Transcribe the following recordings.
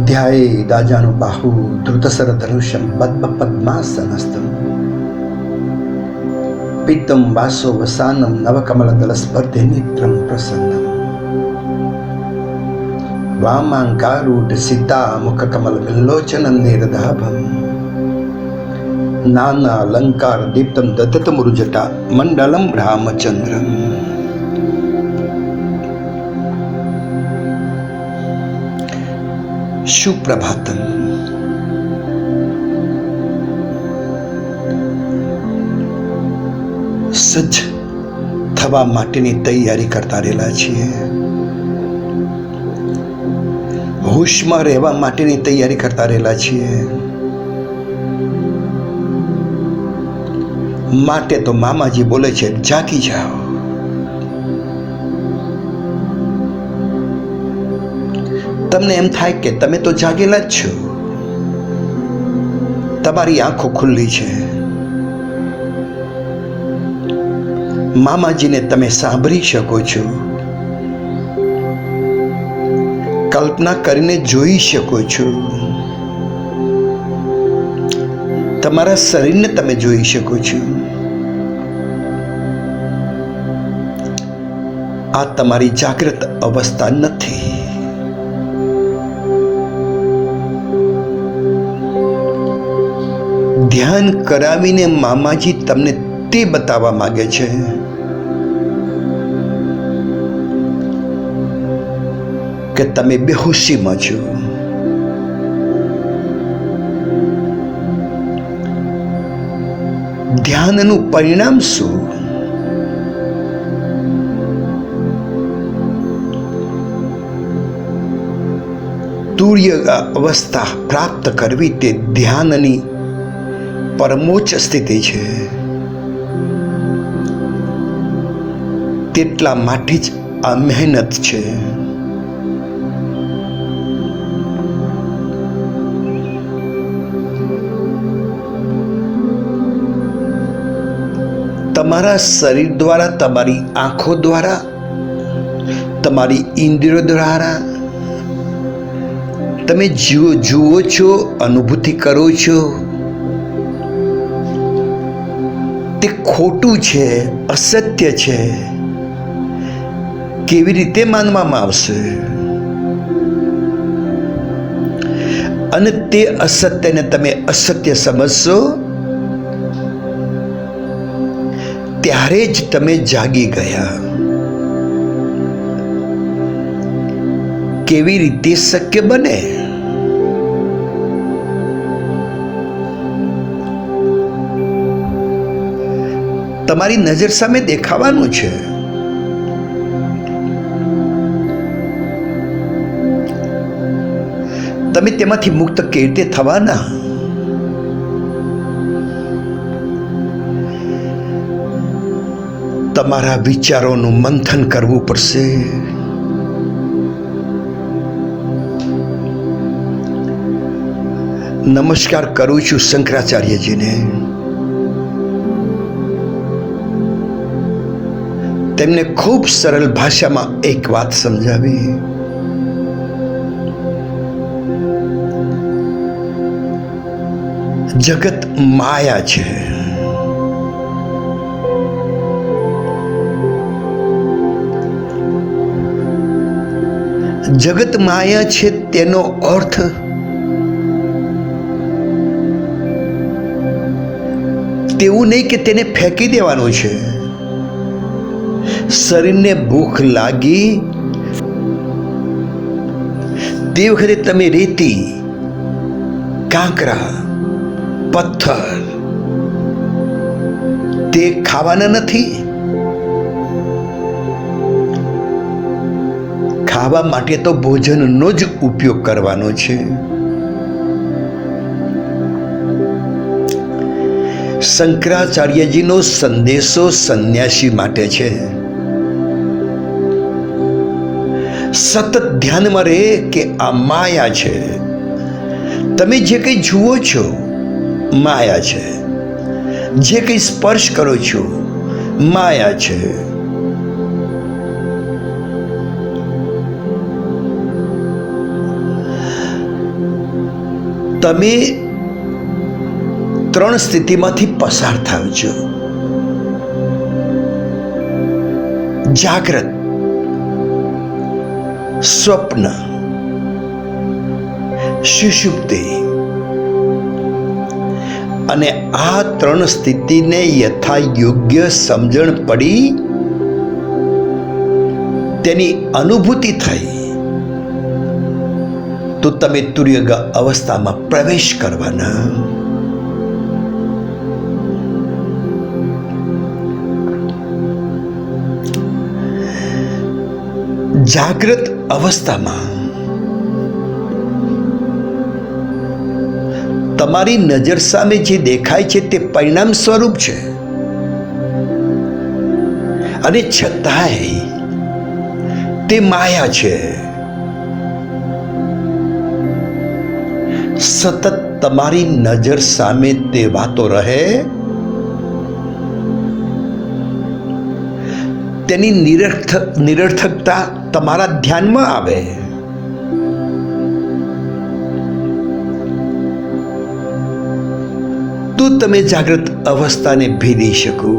ध्यायेदाजानु बाहु धृतशरधनुषं पद्मपद्मासनस्थं पीतं वासो वसानं नवकमलदलस्पर्धे नेत्रं प्रसन्नं वामाङ्कारूढ सीता मुखकमलविल्लोचनं नीरदाभं नानालङ्कार दीप्तं दधतमुरुजटा मण्डलं रामचन्द्रम्। सुप्रभातम। सज्ज थवा माटेनी तैयारी करता रहेला छीए। होशમાં રહેવા માટેની તૈયારી કરતા રહેલા છીએ। માટે તો મામાજી બોલે છે જાગી જાઓ। તમને એમ થાય કે તમે તો જાગેલા જ છો, તમારી આંખો ખુલ્લી છે। મામાજીને તમે સાંભળી શકો છો, કલ્પના કરીને જોઈ શકો છો, તમારા શરીરને તમે જોઈ શકો છો। આ તમારી જાગૃત અવસ્થા નથી। ધ્યાન કરાવીને મામાજી તમને તે બતાવવા માંગે છે કે તમે બેહોશીમાં છો। ધ્યાનનું પરિણામ શું? તુર્ય અવસ્થા પ્રાપ્ત કરવી તે ધ્યાનની પરમોચ્ચ સ્થિતિ છે। તેટલા માટે જ આ મહેનત છે। તમારા શરીર દ્વારા, તમારી આંખો દ્વારા, તમારી ઇન્દ્રિયો દ્વારા તમે જુઓ છો, અનુભૂતિ કરો છો, તે ખોટું છે, અસત્ય છે, કેવી રીતે માનવામાં આવશે? અને તે અસત્યને તમે અસત્ય સમજશો ત્યારે જ તમે જાગી ગયા। કેવી રીતે શક્ય બને? તમારી નજર સામે દેખાવાનું છે। તમે તેમાંથી મુક્ત કેવી રીતે થવાના? તમારા વિચારોનું મંથન કરવું પડશે। નમસ્કાર કરું છું શંકરાચાર્યજીને। તેમને ખૂબ સરળ ભાષામાં એક વાત સમજાવી। જગત માયા છે। જગત માયા છે તેનો અર્થ તેવું નહીં કે તેને ફેંકી દેવાનું છે। શરીરને ભૂખ લાગી તે વખતે તમે રેતી, કાંકરા, પથ્થર તે ખાવાના નથી। ખાવા માટે તો ભોજનનો જ ઉપયોગ કરવાનો છે। શંકરાચાર્યજીનો સંદેશો સંન્યાસી માટે છે। સતત ધ્યાનમાં રહે કે આ માયા છે। તમે જે કંઈ જુઓ છો માયા છે, જે કંઈ સ્પર્શ કરો છો માયા છે। તમે 3 સ્થિતિમાંથી પસાર થાવ છો. જાગ્રત, સ્વપ્ન, સુષુપ્તિ. અને આ 3 સ્થિતિને યથા યોગ્ય સમજણ પડી, તેની અનુભૂતિ થઈ, તો તમે તુર્યગ અવસ્થામાં પ્રવેશ કરવાના. જાગ્રત અવસ્થામાં તમારી નજર સામે જે દેખાય છે તે પરિણામ સ્વરૂપ છે, અને છતાંય તે માયા છે. સતત તમારી નજર સામે તે વાતો રહે, તેની નિરર્થકતા તમારા ધ્યાનમાં આવે. તો તમે જાગૃત અવસ્થાને ભેદી શકો.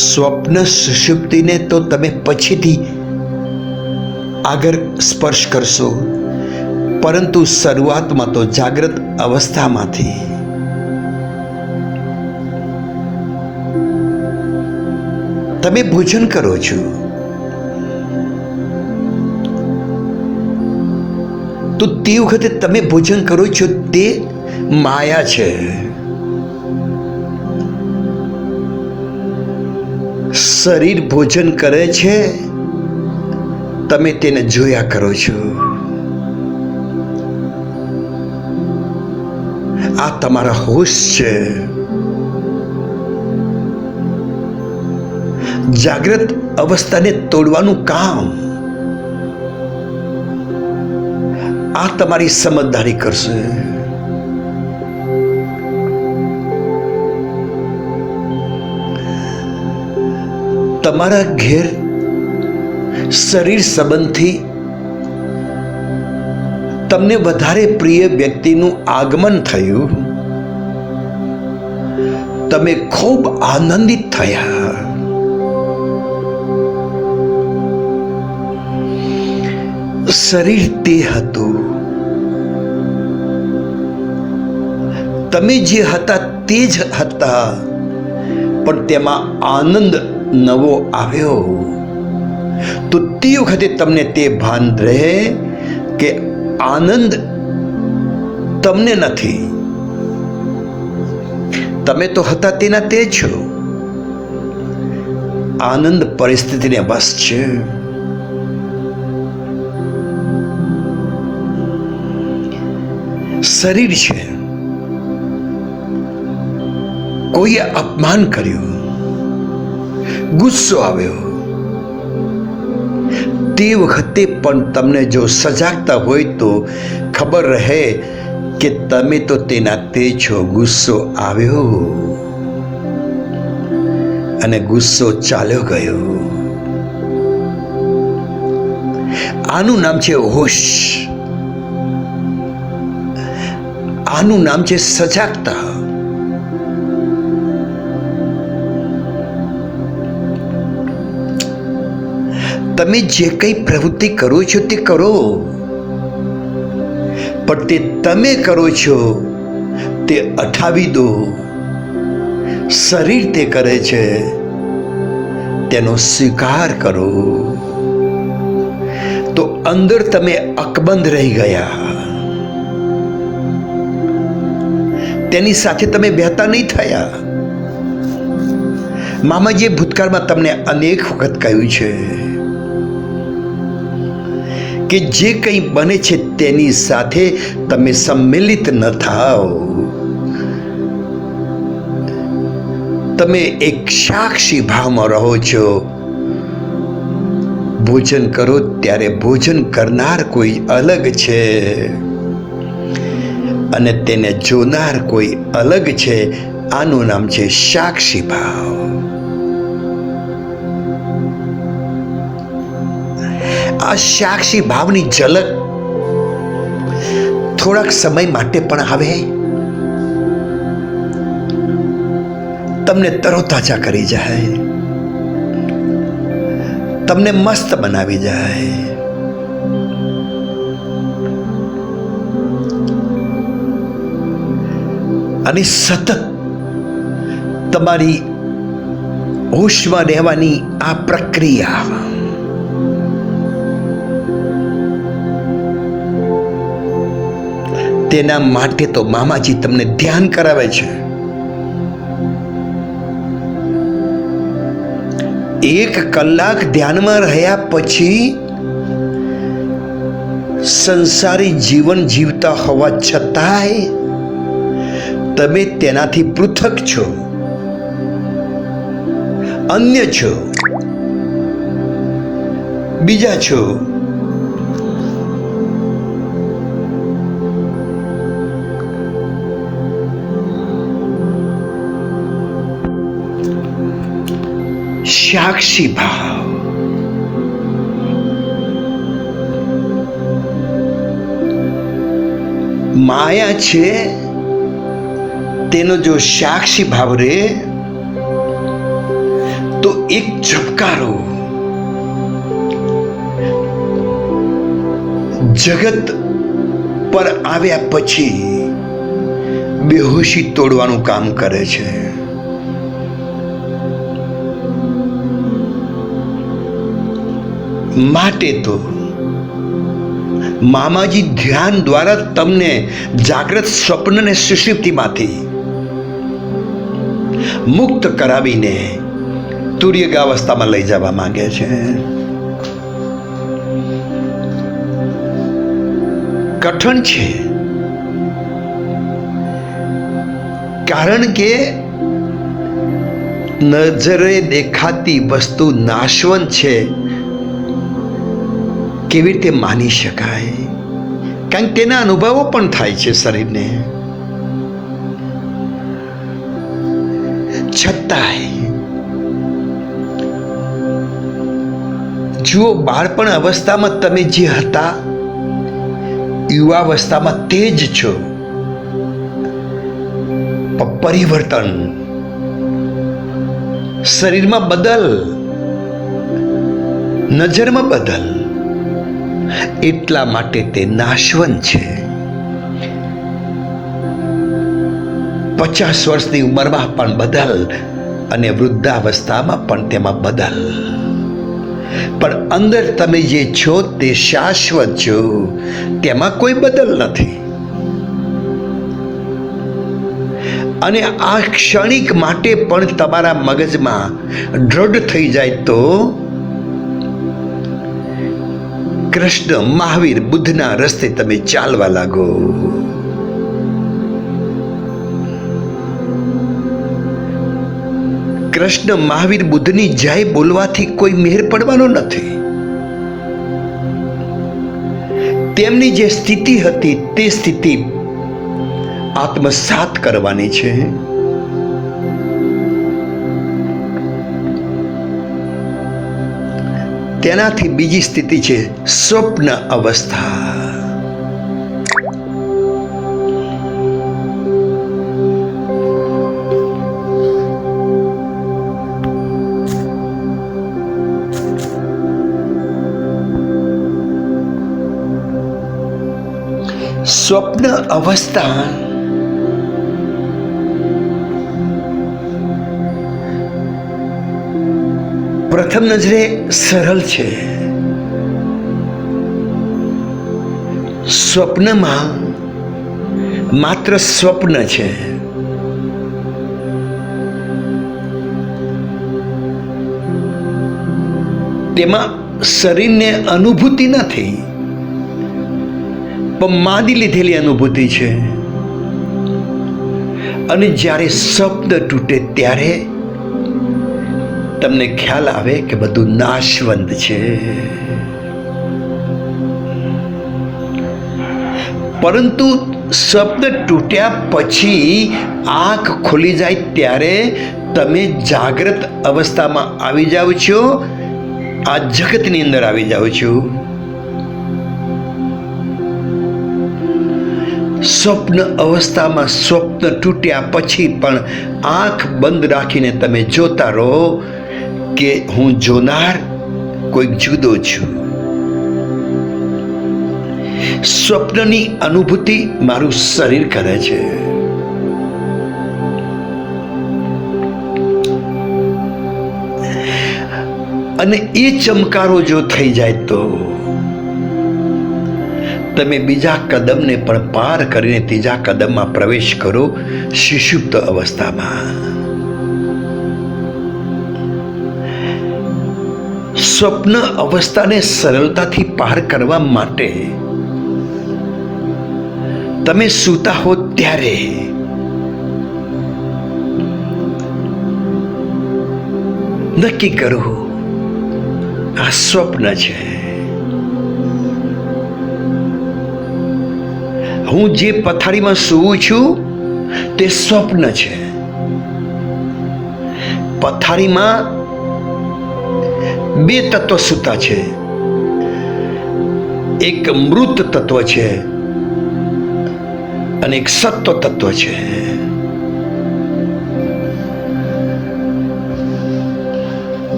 સ્વપ્ન સુષુપ્તિને તો તમે પછીથી આગળ સ્પર્શ કરશો, પરંતુ શરૂઆતમાં તો જાગ્રત અવસ્થામાંથી તમે ભોજન કરો છો. તો તે વખતે તમે ભોજન કરો છો તે માયા છે. શરીર ભોજન કરે છે, તમે તેને જોયા કરો છો. આ તમારા હોશ છે. જાગ્રત અવસ્થાને તોડવાનું કામ આ તમારી સમજદારી કરશે. તમારા ઘેર શરીર સંબંધથી તમને વધારે પ્રિય વ્યક્તિનું આગમન થયું, તમે ખૂબ આનંદિત થયા. શરીર તે હતું, તમે જે હતા તે જ હતા, પણ તેમાં આનંદ નવો આવ્યો. તો તે વખતે તમને તે ભાન રહે કે આનંદ તમને નથી, તમે તો હતા તેના તે છો. આનંદ પરિસ્થિતિને વશ છે. શરીર છે, કોઈએ અપમાન કર્યું, ગુસ્સો આવ્યો, તે વખતે પણ તમને જો સજાગતા હોય તો ખબર રહે કે તમે તો તેના તે છો. ગુસ્સો આવ્યો અને ગુસ્સો ચાલ્યો ગયો. આનું નામ છે હોશ. આનું નામ છે સજાગતા. તમે જે કંઈ પ્રવૃત્તિ કરો છો તે કરો, પણ તે તમે કરો છો તે અઠાવી દો. શરીર તે કરે છે તેનો સ્વીકાર કરો, તો અંદર તમે અકબંધ રહી ગયા. તેની સાથે તમે વહેતા નહીં થયા. મામાજીએ ભૂતકાળમાં તમને અનેક વખત કહ્યું છે કે જે કંઈ બને છે તેની સાથે તમે સંમેલિત ન થાઓ. તમે એક સાક્ષી ભાવમાં રહો છો. ભોજન કરો ત્યારે ભોજન કરનાર કોઈ અલગ છે અને તેને જોનાર કોઈ અલગ છે. આનું નામ છે સાક્ષી ભાવ. આ સાક્ષી ભાવની ઝલક થોડાક સમય માટે પણ આવે, તમને તરોતાજા કરી જાય, તમને મસ્ત બનાવી જાય. અને સતત તમારી હોશમાં રહેવાની આ પ્રક્રિયા તેના માટે તો મામાજી તમને ધ્યાન કરાવે છે. 1 કલાક ધ્યાનમાં રહ્યા પછી સંસારી જીવન જીવતા હોવા છતાંય તમે તેનાથી પૃથક છો, અન્ય છો, બીજા છો. સાક્ષી ભાવ માયા છે, તેનો જો સાક્ષી ભાવ રે તો એક ઝબકારો જગત પર આવ્યા પછી બેહોશી તોડવાનું કામ કરે છે. માટે તો મામાજી ધ્યાન દ્વારા તમને જાગ્રત સ્વપ્ન અને સુષુપ્તિમાંથી મુક્ત કરાવીને તુર્યગાવસ્થામાં લઈ જવા માંગે છે. કઠણ છે, કારણ કે નજરે દેખાતી વસ્તુ નાશવંત છે કેવી રીતે માની શકાય? કારણ કે તેના અનુભવો પણ થાય છે શરીરને. છતાંય જુઓ, બાળપણ અવસ્થામાં તમે જે હતા, યુવાવસ્થામાં તે જ છો. પરિવર્તન શરીરમાં બદલ, નજરમાં બદલ, એટલા માટે તે નાશવંત છે. 50 વર્ષની ઉંમરમાં પણ બદલ અને વૃદ્ધાવસ્થામાં પણ તેમાં બદલ. પણ અંદર તમે જે છો તે શાશ્વત છો, તેમાં કોઈ બદલ નથી. અને આ ક્ષણિક માટે પણ તમારા મગજમાં દ્રઢ થઈ જાય તો કૃષ્ણ, મહાવીર, બુદ્ધના રસ્તે તમે ચાલવા લાગો. કૃષ્ણ, મહાવીર, બુદ્ધની જય બોલવાથી કોઈ મેર પડવાનો નથી. તેમની જે સ્થિતિ હતી તે સ્થિતિ આત્મસાત કરવાની છે. તેનાથી બીજી સ્થિતિ છે સ્વપ્ન અવસ્થા. સ્વપ્ન અવસ્થા પ્રથમ નજરે સરળ છે. સ્વપ્નમાં માત્ર સ્વપ્ન છે. તેમાં શરીરને અનુભૂતિ નથી, પણ માદી લીધેલી અનુભૂતિ છે. અને જ્યારે સ્વપ્ન તૂટે ત્યારે તમને ખ્યાલ આવે કે બધું નાશવંત છે. પરંતુ સ્વપ્ન તૂટ્યા પછી આંખ ખુલી જાય ત્યારે તમે જાગ્રત અવસ્થામાં આવી જાઓ છો, આ જગતની અંદર આવી જાઓ છો. સ્વપ્ન અવસ્થામાં સ્વપ્ન તૂટ્યા પછી પણ આંખ બંધ રાખીને તમે જોતા રહો કે હું જોનાર કોઈક જુદો છું. સ્વપ્નની અનુભૂતિ મારું શરીર કરે છે. અને એ ચમકારો જો થઈ જાય તો તમે બીજા કદમને પણ પાર કરીને ત્રીજા કદમમાં પ્રવેશ કરો, સુષુપ્ત અવસ્થામાં. સ્વપ્ન અવસ્થાને સરળતાથી પાર કરવા માટે તમે સૂતા હો ત્યારે નક્કી કરો આ સ્વપ્ન છે. હું જે પથારીમાં સૂવું છું તે સ્વપ્ન છે. પથારીમાં બે તત્વ સૂતા છે. એક મૃત તત્વ છે અને એક સત્વ તત્વ છે.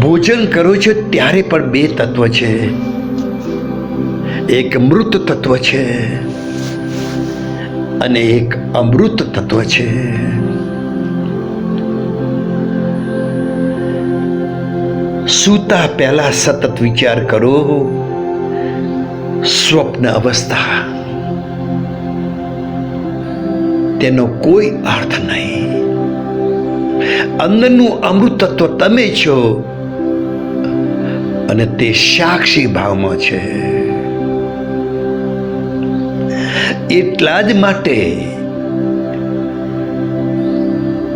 ભોજન કરો છો ત્યારે પણ બે તત્વ છે. એક મૃત તત્વ છે અને એક અમૃત તત્વ છે. સૂતા પહેલા સતત વિચાર કરો સ્વપ્ન અવસ્થા, તેનો કોઈ અર્થ નહીં. અંદરનું અમૃત તત્વ તમે છો અને તે સાક્ષી ભાવમાં છે. એટલા જ માટે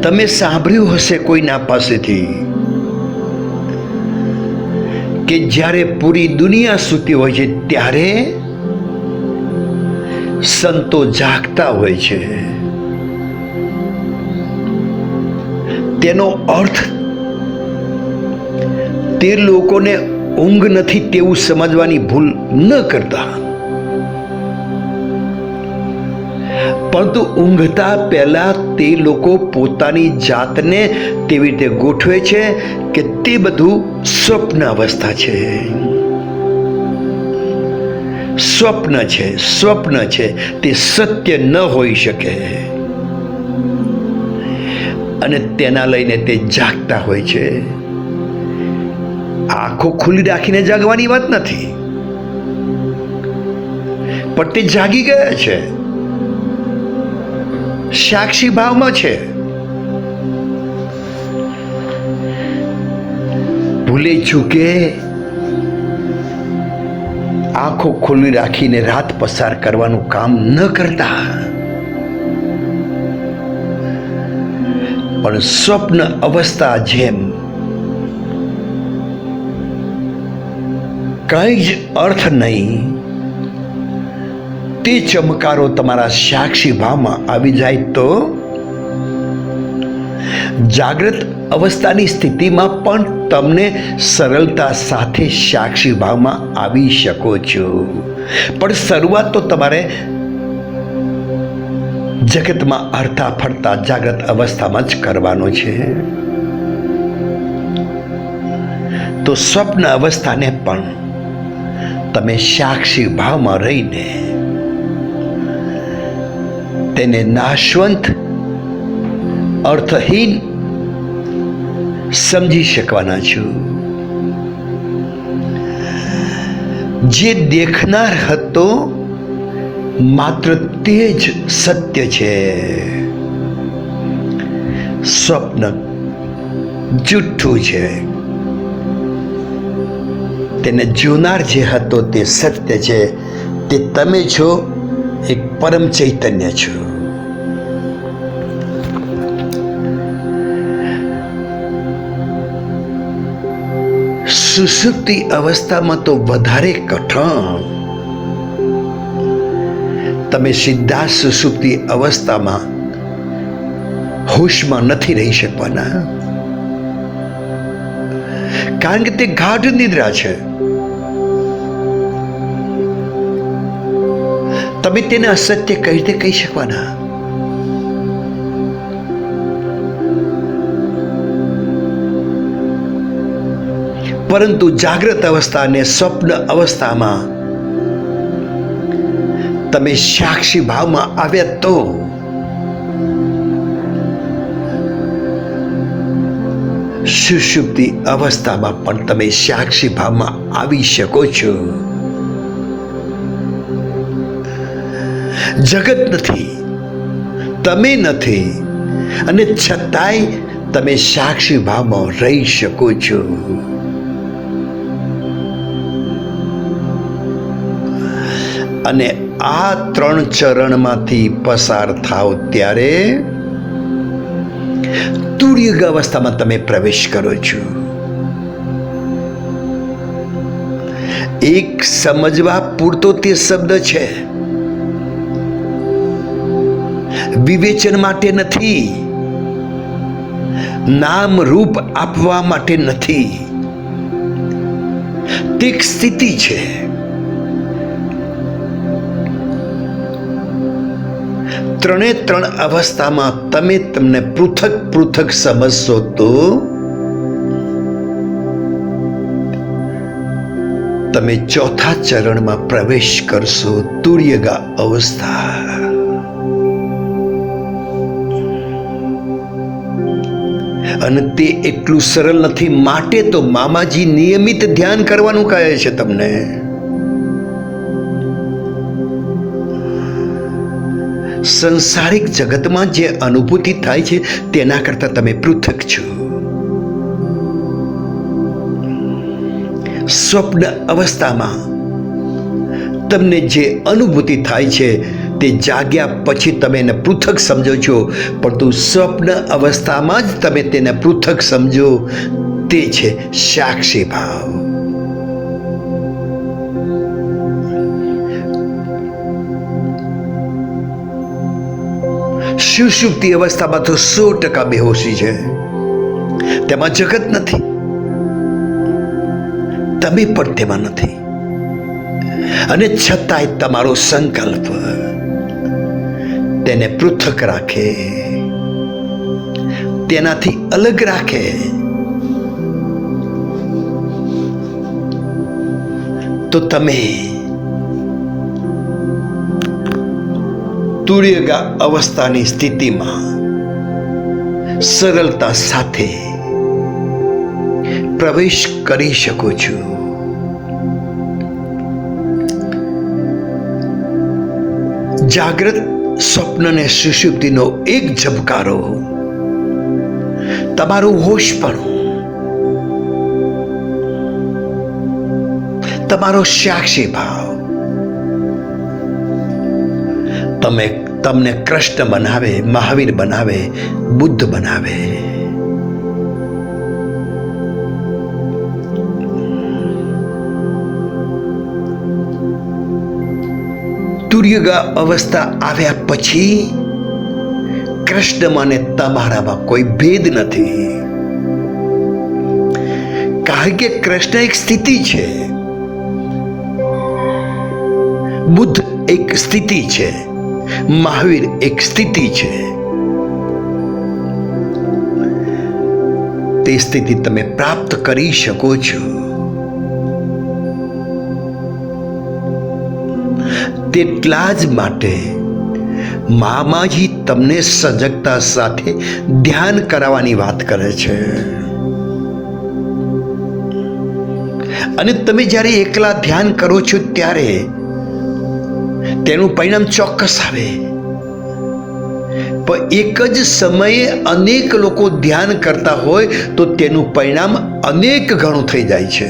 તમે સાંભળ્યું હશે કોઈના પાસેથી કે જ્યારે પૂરી દુનિયા સૂતી હોય છે ત્યારે સંતો જાગતા હોય છે. તેનો અર્થ તે લોકોને ઊંઘ નથી તેવું સમજવાની ભૂલ ન કરતા, પરંતુ ઊંઘતા પહેલા તે લોકો પોતાની જાતને તેવી રીતે ગોઠવે છે કે તે બધું સ્વપ્ન અવસ્થા છે. સ્વપ્ન છે, સ્વપ્ન છે, તે સત્ય ન હોઈ શકે. અને તેના લઈને તે જાગતા હોય છે. આંખો ખુલ્લી રાખીને જાગવાની વાત નથી, પણ તે જાગી ગયા છે, સાક્ષી ભાવમાં છે. ભૂલે ચૂકે આંખો ખુલ્લી રાખીને રાત પસાર કરવાનું કામ ન કરતા, પણ સ્વપ્ન અવસ્થા જેમ કંઈ જ અર્થ નહીં તે ચમકારો તમારા સાક્ષી ભાવમાં આવી જાય તો જાગ્રત અવસ્થાની સ્થિતિમાં પણ તમને સરળતા સાથે સાક્ષી ભાવમાં આવી શકો છો. પણ શરૂઆત તો તમારે જગતમાં હરતા ફરતા જાગ્રત અવસ્થામાં જ કરવાનો છે. તો સ્વપ્ન અવસ્થાને પણ તમે સાક્ષી ભાવમાં રહીને તેને નાશવંત, અર્થહીન સમજી શકવાના છો. જે દેખનાર હતો માત્ર તે જ સત્ય છે. સ્વપ્ન જુઠ્ઠું છે. તેને જોનાર જે હતો તે સત્ય છે. તે તમે છો, એક પરમ ચૈતન્ય છો. સુષુપ્તિ અવસ્થામાં તો વધારે કઠણ. તમે સીધા સુષુપ્તિ અવસ્થામાં હોશમાં નથી રહી શકવાના, કારણ કે તે ગાઢ નિદ્રા છે. તમે તેને અસત્ય કઈ રીતે કહી શકવાના? પરંતુ જાગ્રત અવસ્થા અને સ્વપ્ન અવસ્થામાં તમે સાક્ષી ભાવમાં આવ્યા તો સુષુપ્તિ અવસ્થામાં પણ તમે સાક્ષી ભાવમાં આવી શકો છો. જગત નથી, તમે નથી, અને છતાંય તમે સાક્ષી ભાવમાં રહી શકો છો. અને આ 3 ચરણમાંથી પસાર થાવ ત્યારે તુર્યુગ અવસ્થામાં તમે પ્રવેશ કરો છો. એક સમજવા પૂરતો તે શબ્દ છે, વિવેચન માટે નથી, નામ રૂપ આપવા માટે નથી. તે એક સ્થિતિ છે. ત્રણે 3 અવસ્થામાં તમે તમને પૃથક પૃથક સમજશો તો તમે 4થા ચરણમાં પ્રવેશ કરશો, તુર્યગા અવસ્થા. અને તે એટલું સરળ નથી. માટે તો મામાજી નિયમિત ધ્યાન કરવાનું કહે છે તમને. સંસારિક જગતમાં જે અનુભૂતિ થાય છે તેના કરતા તમે પૃથક છો. સ્વપ્ન અવસ્થામાં તમને જે અનુભૂતિ થાય છે તે જાગ્યા પછી તમે એને પૃથક સમજો છો, પરંતુ સ્વપ્ન અવસ્થામાં જ તમે તેને પૃથક સમજો. તે છે સાક્ષી ભાવ. સુષુપ્તિ અવસ્થામાં તો 100% બેહોશી છે. તેમાં જગત નથી, તમે પણ તેમાં નથી, અને છતાંય તમારો સંકલ્પ તેને પૃથક રાખે, તેનાથી અલગ રાખે. તો તમે તુર્યગા અવસ્થાની સ્થિતિમાં સરળતા સાથે પ્રવેશ કરી શકો છો. જાગ્રત, સ્વપ્ન અને સુષુપ્તિનો એક ઝબકારો, તમારું હોશપણું, તમારો સાક્ષી ભાવ તમને કૃષ્ણ બનાવે, મહાવીર બનાવે, બુદ્ધ બનાવે. તુર્યગા અવસ્થા આવ્યા પછી કૃષ્ણમાં ને તમારામાં કોઈ ભેદ નથી. કારણ કે કૃષ્ણ એક સ્થિતિ છે, બુદ્ધ એક સ્થિતિ છે, મહાવીર એક સ્થિતિ છે. તે સ્થિતિ તમે પ્રાપ્ત કરી શકો છો. તેટલા જ માટે મામાજી તમને સજગતા સાથે ધ્યાન કરાવવાની વાત કરે છે. અને તમે જ્યારે એકલા ધ્યાન કરો છો ત્યારે તેનું પરિણામ ચોક્કસ આવે. પણ એક જ સમયે અનેક લોકો ધ્યાન કરતા હોય તો તેનું પરિણામ અનેક ગણું થઈ જાય છે.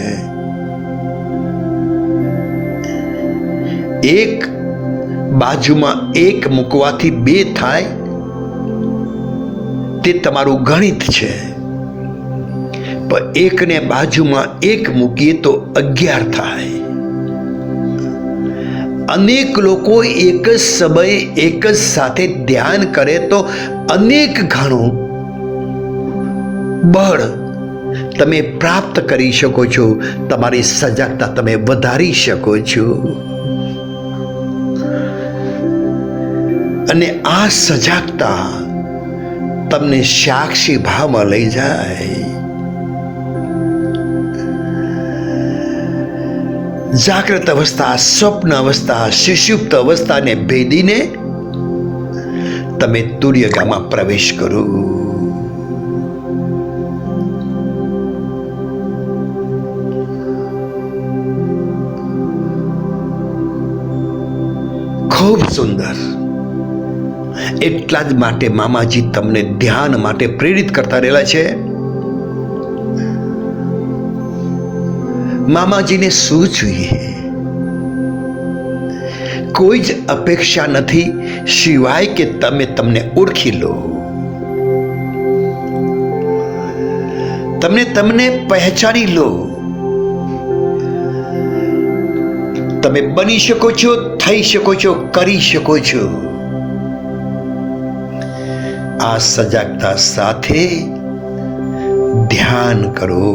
એક બાજુમાં એક મૂકવાથી 2 થાય, તે તમારું ગણિત છે. પણ એકને બાજુમાં 1 મૂકીએ તો 11 થાય. અનેક લોકો એક જ સમયે એક જ સાથે ધ્યાન કરે તો અનેક ગણું બળ તમે પ્રાપ્ત કરી શકો છો. તમારી સજાગતા તમે વધારી શકો છો. અને આ સજાગતા તમને સાક્ષી ભાવમાં લઈ જાય. જાગ્રત અવસ્થા, સ્વપ્ન અવસ્થા, સુષુપ્ત અવસ્થાને ભેદીને તમે તુર્યગામાં પ્રવેશ કરો. ખૂબ સુંદર. એટલા જ માટે મામાજી તમને ધ્યાન માટે પ્રેરિત કરતા રહેલા છે. મામાજીને શું જોઈએ? કોઈ જ અપેક્ષા નથી સિવાય કે તમે તમને ઓળખી લો, તમને પહેચાની લો. તમે બની શકો છો, થઈ શકો છો, કરી શકો છો. આ સજાગતા સાથે ધ્યાન કરો.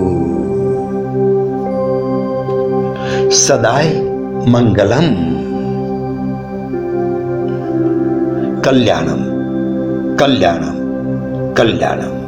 સદાય મંગલમ, કલ્યાણમ, કલ્યાણમ, કલ્યાણમ.